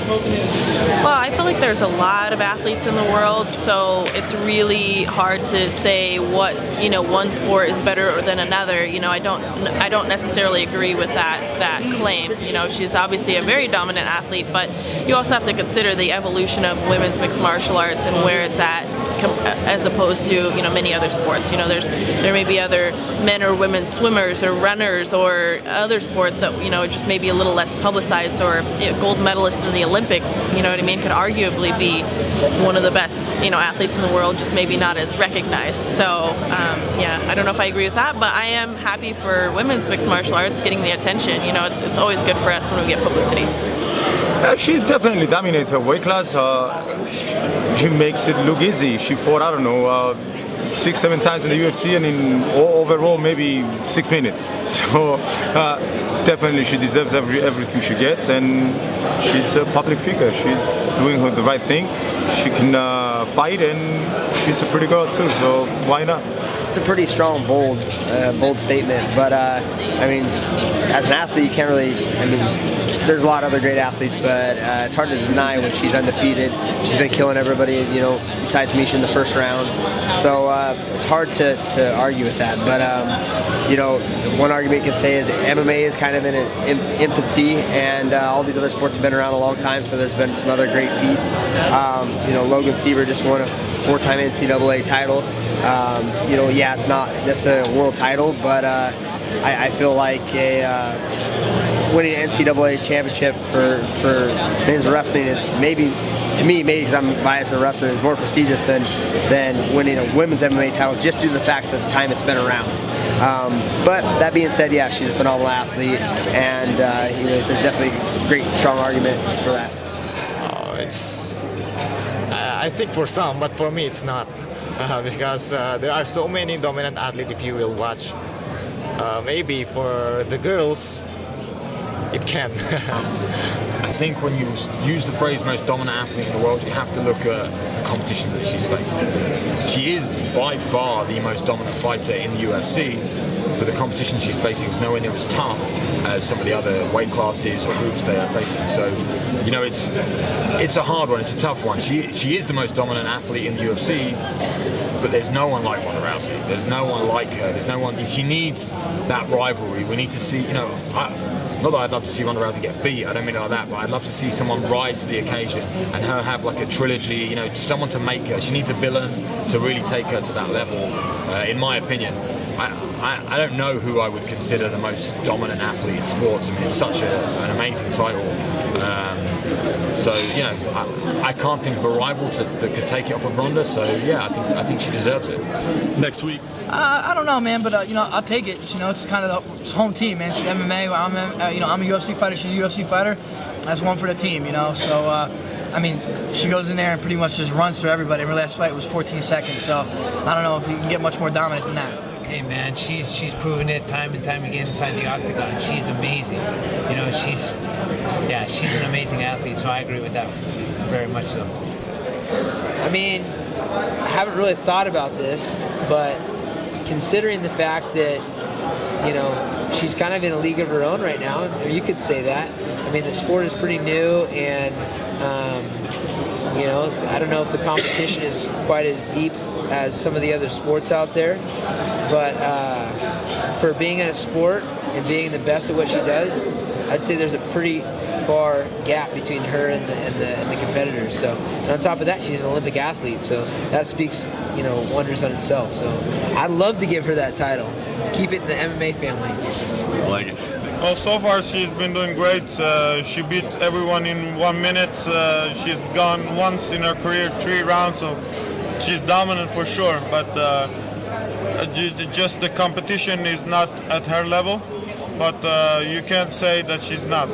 Well, I feel like there's a lot of athletes in the world, so it's really hard to say what, one sport is better than another. I don't necessarily agree with that claim. She's obviously a very dominant athlete, but you also have to consider the evolution of women's mixed martial arts and where it's at as opposed to many other sports. There may be other men or women swimmers or runners or other sports that just maybe a little less publicized, or gold medalist in the Olympics, could arguably be one of the best athletes in the world, just maybe not as recognized. So I don't know if I agree with that, but I am happy for women's mixed martial arts getting the attention. It's always good for us when we get publicity. She definitely dominates her weight class. She makes it look easy. She fought, 6-7 times in the UFC, and in overall maybe 6 minutes. So definitely she deserves everything she gets, and she's a public figure. She's doing the right thing. She can fight, and she's a pretty girl too. So why not? It's a pretty strong, bold statement. But as an athlete, you can't really. There's a lot of other great athletes, but it's hard to deny when she's undefeated. She's been killing everybody, besides Misha in the first round. So it's hard to argue with that. But one argument you could say is MMA is kind of in infancy, and all these other sports have been around a long time. So there's been some other great feats. Logan Seaver just won a 4-time NCAA title. It's not necessarily a world title, but I feel like winning an NCAA championship for men's wrestling is maybe because I'm biased as a wrestler, is more prestigious than winning a women's MMA title, just due to the fact that the time it's been around. But that being said, she's a phenomenal athlete, and there's definitely a great, strong argument for that. I think for some, but for me it's not, because there are so many dominant athletes. If you will watch, maybe for the girls, it can. I think when you use the phrase most dominant athlete in the world, you have to look at the competition that she's facing. She is by far the most dominant fighter in the UFC, but the competition she's facing is nowhere near as tough as some of the other weight classes or groups they are facing. So, it's a hard one, it's a tough one. She is the most dominant athlete in the UFC, but there's no one like Ronda Rousey. There's no one like her. There's no one. She needs that rivalry. We need to see, not that I'd love to see Ronda Rousey get beat, I don't mean it like that, but I'd love to see someone rise to the occasion and her have like a trilogy, someone to make her. She needs a villain to really take her to that level, in my opinion. I don't know who I would consider the most dominant athlete in sports. It's such an amazing title. I can't think of a rival that could take it off of Ronda. So I think she deserves it. Next week. I don't know, man, but I'll take it. It's kind of the home team, man. She's MMA. I'm a UFC fighter. She's a UFC fighter. That's one for the team, So she goes in there and pretty much just runs through everybody. Her last fight was 14 seconds, so I don't know if you can get much more dominant than that. Hey man, she's proven it time and time again inside the octagon. She's amazing. She's an amazing athlete. So I agree with that very much so. I haven't really thought about this, but considering the fact that she's kind of in a league of her own right now, you could say that. The sport is pretty new, and I don't know if the competition is quite as deep as some of the other sports out there, but for being in a sport and being the best at what she does, I'd say there's a pretty far gap between her and the competitors. So, and on top of that, she's an Olympic athlete, so that speaks wonders on itself. So I'd love to give her that title. Let's keep it in the MMA family. Well, so far she's been doing great. She beat everyone in 1 minute. She's gone once in her career 3 rounds, so she's dominant for sure. But just the competition is not at her level. But you can't say that she's not.